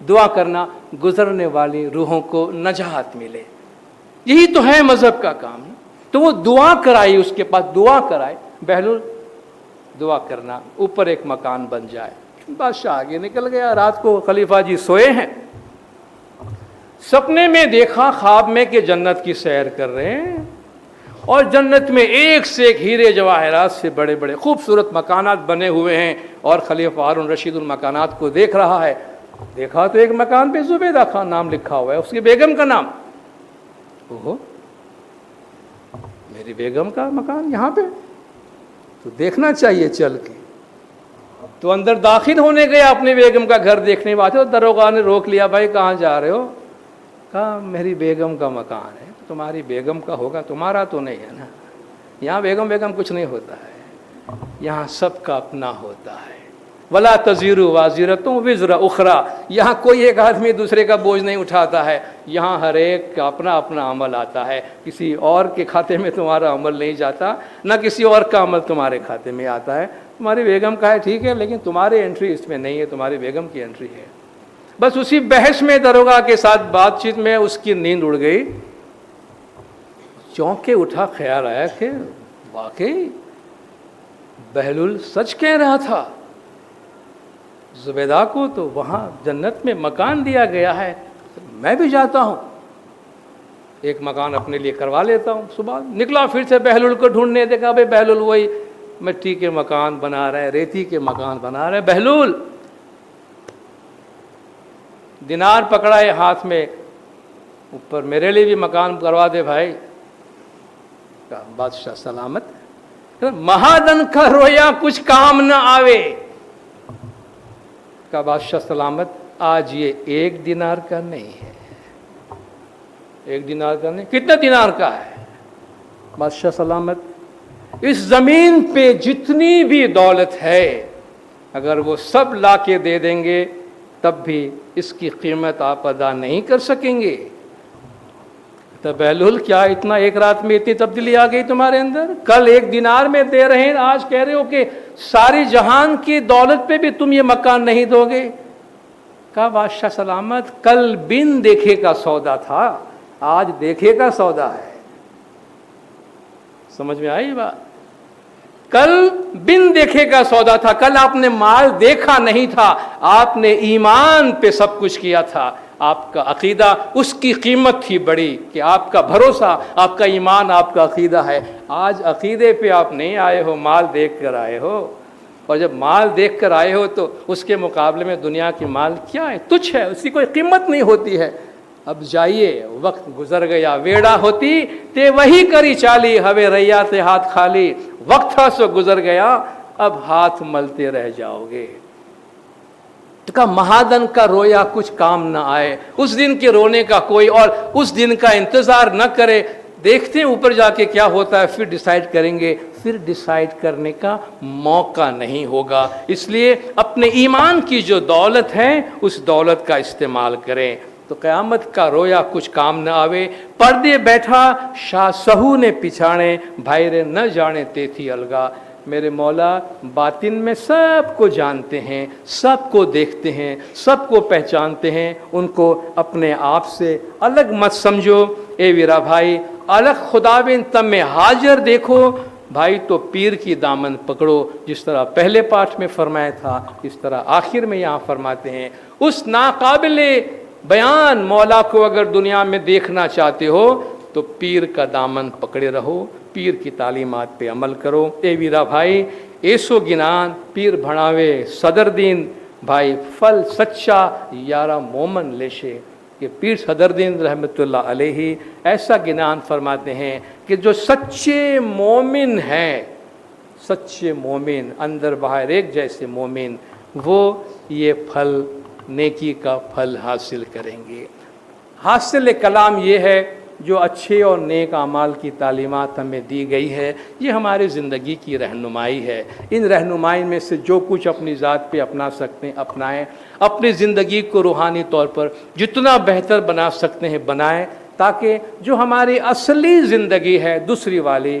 دعا کرنا گزرنے والی روحوں کو نجات ملے، یہی تو ہے مذہب کا کام۔ تو وہ دعا کرائی، اس کے پاس دعا کرائے، بہلول دعا کرنا اوپر ایک مکان بن جائے۔ بادشاہ آگے نکل گیا، رات کو خلیفہ جی سوئے ہیں، سپنے میں دیکھا خواب میں کہ جنت کی سیر کر رہے ہیں، اور جنت میں ایک سے ایک ہیرے جواہرات سے بڑے بڑے خوبصورت مکانات بنے ہوئے ہیں، اور خلیفہ ہارون رشید ان مکانات کو دیکھ رہا ہے۔ دیکھا تو ایک مکان پہ زبیدہ خان نام لکھا ہوا ہے، اس کی بیگم کا نام۔ اوہو، میری بیگم کا مکان یہاں پہ، تو دیکھنا چاہیے چل کے۔ تو اندر داخل ہونے گیا اپنی بیگم کا گھر دیکھنے والے، دروغہ نے روک لیا، بھائی کہاں جا رہے ہو؟ کہا میری بیگم کا مکان ہے۔ تمہاری بیگم کا ہوگا، تمہارا تو نہیں ہے نا، یہاں بیگم کچھ نہیں ہوتا ہے، یہاں سب کا اپنا ہوتا ہے۔ ولا تزیر وازرۃ وزر اخرى، یہاں کوئی ایک آدمی دوسرے کا بوجھ نہیں اٹھاتا ہے، یہاں ہر ایک کا اپنا اپنا عمل آتا ہے، کسی اور کے کھاتے میں تمہارا عمل نہیں جاتا، نہ کسی اور کا عمل تمہارے کھاتے میں آتا ہے۔ تمہاری بیگم کا ہے ٹھیک ہے، لیکن تمہاری انٹری اس میں نہیں ہے، تمہاری بیگم کی انٹری ہے۔ بس اسی بحث میں دروگا کے ساتھ بات چیت میں اس کی نیند اڑ گئی، چونک کے اٹھا، خیال آیا کہ واقعی بہلول سچ کہہ رہا تھا، زبیدہ کو تو وہاں جنت میں مکان دیا گیا ہے، میں بھی جاتا ہوں ایک مکان اپنے لیے کروا لیتا ہوں۔ صبح نکلا پھر سے بہلول کو ڈھونڈنے، دیکھا بھائی بہلول وہی مٹی کے مکان بنا رہے، ریتی کے مکان بنا رہے۔ بہلول دینار پکڑا ہے ہاتھ میں، اوپر میرے لیے بھی مکان کروا دے بھائی۔ کہا بادشاہ سلامت، مہادن کا رویا کچھ کام نہ آوے۔ کہا بادشاہ سلامت، آج یہ 1 دینار کا نہیں ہے، 1 دینار کا نہیں، کتنے دینار کا ہے؟ بادشاہ سلامت، اس زمین پہ جتنی بھی دولت ہے اگر وہ سب لا کے دے دیں گے تب بھی اس کی قیمت آپ ادا نہیں کر سکیں گے۔ تو بہلول کیا اتنا ایک رات میں اتنی تبدیلی آ گئی تمہارے اندر؟ کل 1 دینار میں دے رہے ہیں، آج کہہ رہے ہو کہ ساری جہان کی دولت پہ بھی تم یہ مکان نہیں دو گے؟ کہا بادشاہ سلامت، کل بن دیکھے کا سودا تھا، آج دیکھے کا سودا ہے۔ سمجھ میں آئی بات؟ کل بن دیکھے کا سودا تھا، کل آپ نے مال دیکھا نہیں تھا، آپ نے ایمان پہ سب کچھ کیا تھا۔ آپ کا عقیدہ، اس کی قیمت تھی بڑی، کہ آپ کا بھروسہ، آپ کا ایمان، آپ کا عقیدہ ہے۔ آج عقیدے پہ آپ نہیں آئے ہو، مال دیکھ کر آئے ہو، اور جب مال دیکھ کر آئے ہو تو اس کے مقابلے میں دنیا کی مال کیا ہے؟ تجھ ہے، اس کی کوئی قیمت نہیں ہوتی ہے۔ اب جائیے، وقت گزر گیا، ویڑا ہوتی تے وہی کری چالی، ہوے ریا تے ہاتھ خالی، وقت تھا سو گزر گیا، اب ہاتھ ملتے رہ جاؤ گے۔ تو کہا مہادن کا رویا کچھ کام نہ آئے، اس دن کے رونے کا کوئی اور اس دن کا انتظار نہ کرے، دیکھتے ہیں اوپر جا کے کیا ہوتا ہے، پھر ڈیسائیڈ کریں گے۔ پھر ڈیسائیڈ کرنے کا موقع نہیں ہوگا، اس لیے اپنے ایمان کی جو دولت ہے اس دولت کا استعمال کریں۔ تو قیامت کا رویا کچھ کام نہ آوے، پردے بیٹھا شاہ سہو نے پچھاڑے، بھائی رے نہ جانے تے تھی الگا۔ میرے مولا باطن میں سب کو جانتے ہیں، سب کو دیکھتے ہیں، سب کو پہچانتے ہیں، ان کو اپنے آپ سے الگ مت سمجھو۔ اے ویرا بھائی، الگ خدا بن تم میں حاضر دیکھو، بھائی تو پیر کی دامن پکڑو، جس طرح پہلے پارٹ میں فرمایا تھا اس طرح آخر میں یہاں فرماتے ہیں۔ اس ناقابل بیان مولا کو اگر دنیا میں دیکھنا چاہتے ہو تو پیر کا دامن پکڑے رہو، پیر کی تعلیمات پہ عمل کرو۔ اے ویرا بھائی، ایسو گنان پیر بھڑاوے صدر دین، بھائی فل سچا یارا مومن لیشے۔ کہ پیر صدر دین رحمۃ اللہ علیہ ایسا گنان فرماتے ہیں کہ جو سچے مومن ہیں، سچے مومن، اندر باہر ایک جیسے مومن، وہ یہ پھل، نیکی کا پھل حاصل کریں گے۔ حاصل کلام یہ ہے، جو اچھے اور نیک اعمال کی تعلیمات ہمیں دی گئی ہے، یہ ہماری زندگی کی رہنمائی ہے۔ ان رہنمائی میں سے جو کچھ اپنی ذات پہ اپنا سکتے ہیں اپنائیں، اپنی زندگی کو روحانی طور پر جتنا بہتر بنا سکتے ہیں بنائیں، تاکہ جو ہماری اصلی زندگی ہے دوسری والی،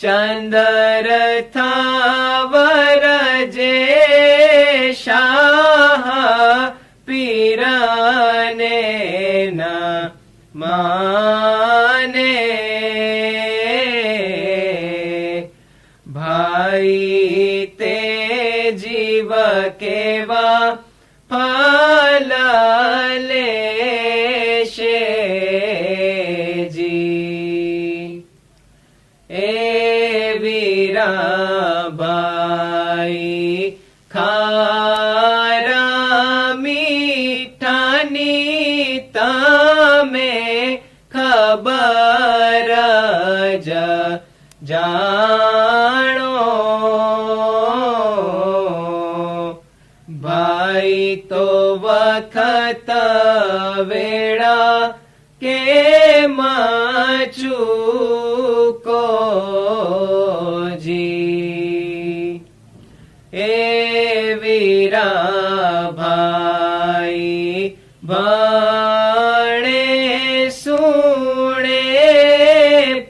ચંદર થાવર જે શાહ પીરને ના માને ભાઈ તે જીવ કેવા ફલ લેશે જી એ વીરાબાઈ ખારા મીઠાની તમે ખબર જ જાણો ભાઈ તો વખત વેળા કેમ ચૂકો જી એ વીરાભાઈ ભણે સુણે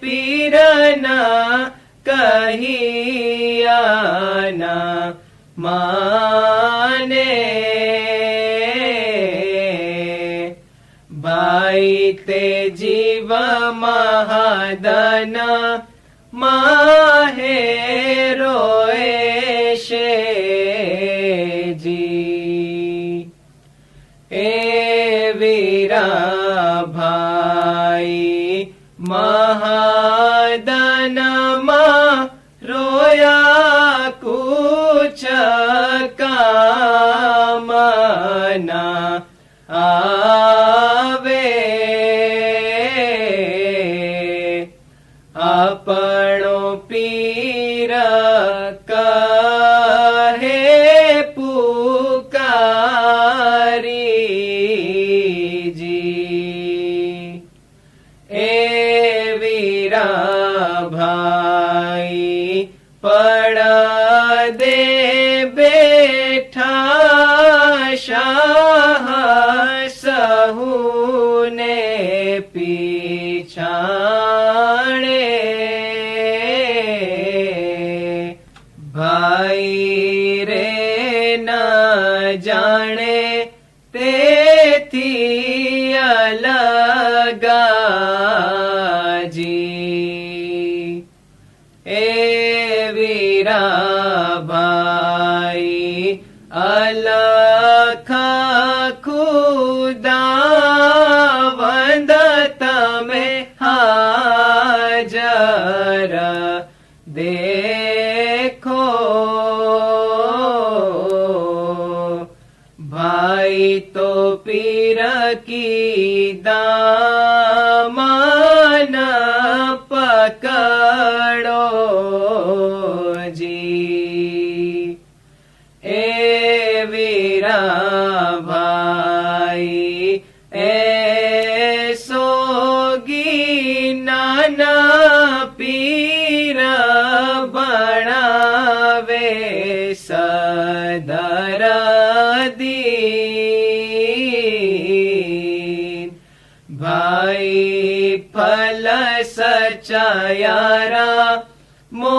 પીરના કહિયાના માને ભાઈ તે જીવ મહાદન માહે રોએશે જી એ વીરાભાઈ મહાદનમાં રોયા કુછ કામના આવે આપણો પીર કહે પુકારી જી એ વીરાભાઈ પડદે બેઠા શાહ સહુને પીછાણે ભાઈ રે ન જાણે તેથી અલગાજી એ વીરાભાઈ અલખા ખુદાવંદ તમે હાજર દેખો ભાઈ તો પીર કી દામન પકડો જી એ વીરાભાઈ સોગી નાના પીર બનાવે સદર દીન ભાઈ ફલ સચાયારા મો